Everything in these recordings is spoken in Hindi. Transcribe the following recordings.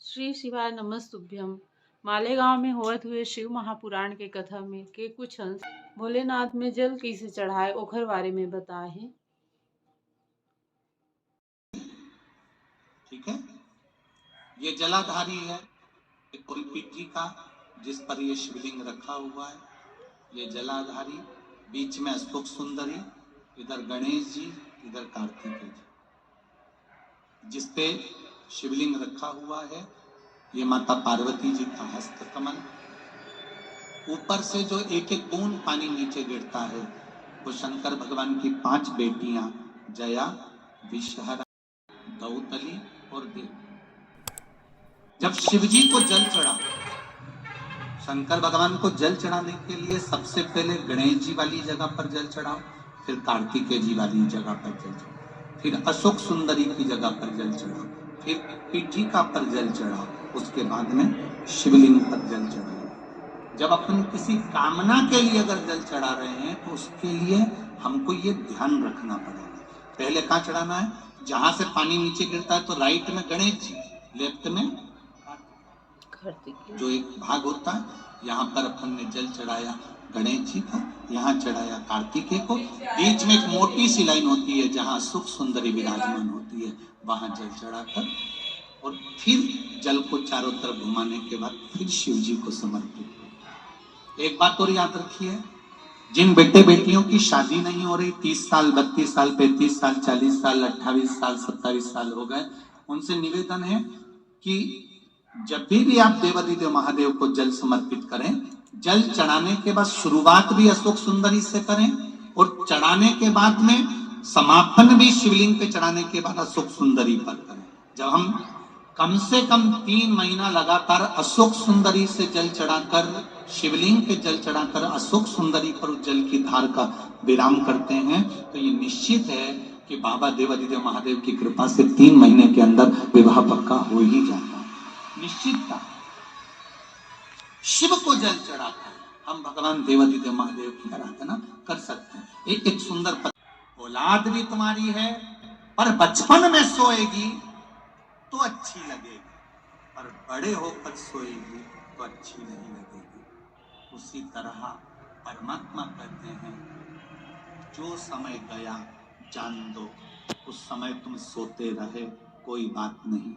श्री शिवाय नमस्तुभ्यम। मालेगांव में होत हुए शिव महापुराण के कथा में के कुछ अंश भोलेनाथ में जल कैसे चढ़ाए ओखर बारे में बताए। ठीक है, ये जलाधारी है कोई पिट्ठी का जिस पर ये शिवलिंग रखा हुआ है। ये जलाधारी, बीच में अशोक सुंदरी, इधर गणेश जी, इधर कार्तिकेय जी, जिसपे शिवलिंग रखा हुआ है। ये माता पार्वती जी का हस्त कमल। ऊपर से जो एक एक बूंद पानी नीचे गिरता है वो शंकर भगवान की 5 बेटियां जया, विषहरा, दौतली और देव। जब शिवजी को जल चढ़ा, शंकर भगवान को जल चढ़ाने के लिए सबसे पहले गणेश जी वाली जगह पर जल चढ़ाओ, फिर कार्तिकेय जी वाली जगह पर जल चढ़ाओ, फिर अशोक सुंदरी की जगह पर जल चढ़ाओ, फिर पीठिका पर जल चढ़ाओ, उसके बाद में शिवलिंग पर जल चढ़ाओ। जब अपन किसी कामना के लिए अगर जल चढ़ा रहे हैं तो उसके लिए हमको ये ध्यान रखना पड़ेगा। पहले कहाँ चढ़ाना है? जहां से पानी नीचे गिरता है तो राइट में गणेश जी, लेफ्ट में जो एक भाग होता है, यहाँ पर अपन ने जल चढ़ाया गणेश जी को, यहाँ चढ़ाया कार्तिकेय को, बीच में एक मोटी सी लाइन होती है जहाँ सुख सुंदरी विराजमान होती है, वहां जल चढ़ाकर और फिर जल को चारों तरफ घुमाने के बाद फिर शिव जी को समर्पित। एक बात और याद रखिए, जिन बेटे बेटियों की शादी नहीं हो रही, 30 साल 32 साल 35 साल 40 साल 28 साल 27 साल हो गए, उनसे निवेदन है कि जब भी आप देवादिदेव महादेव को जल समर्पित करें, जल चढ़ाने के बाद शुरुआत भी अशोक सुंदरी से करें और चढ़ाने के बाद में समापन भी शिवलिंग पे चढ़ाने के बाद अशोक सुंदरी पर करें। जब हम कम से कम 3 महीना लगातार अशोक सुंदरी से जल चढ़ाकर, शिवलिंग पे जल चढ़ाकर अशोक सुंदरी पर जल की धार का विराम करते हैं तो ये निश्चित है कि बाबा देवादिदेव महादेव की कृपा से 3 महीने के अंदर विवाह पक्का हो ही जाता है। निश्चितता। शिव को जल चढ़ाकर हम भगवान देवादिदेव महादेव की आराधना कर सकते हैं। एक एक सुंदर औलाद भी तुम्हारी है पर बचपन में सोएगी तो अच्छी लगेगी, और बड़े होकर सोएगी तो अच्छी नहीं लगेगी। उसी तरह परमात्मा कहते हैं, जो समय गया जान दो, उस समय तुम सोते रहे कोई बात नहीं,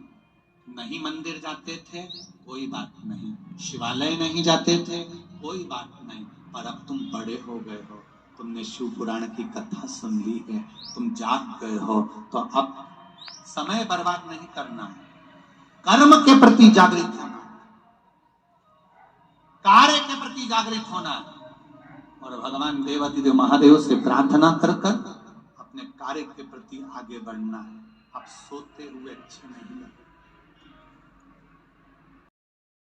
नहीं मंदिर जाते थे कोई बात नहीं, शिवालय नहीं जाते थे कोई बात नहीं, पर अब तुम बड़े हो गए हो, तुमने शिव पुराण की कथा सुन ली है, तुम जाग गए हो, तो अब समय बर्बाद नहीं करना है, कर्म के प्रति जागृत होना, कार्य के प्रति जागृत होना और भगवान देवादिदेव महादेव से प्रार्थना कर अपने कार्य के प्रति आगे बढ़ना है। अब सोते हुए अच्छे नहीं लगते।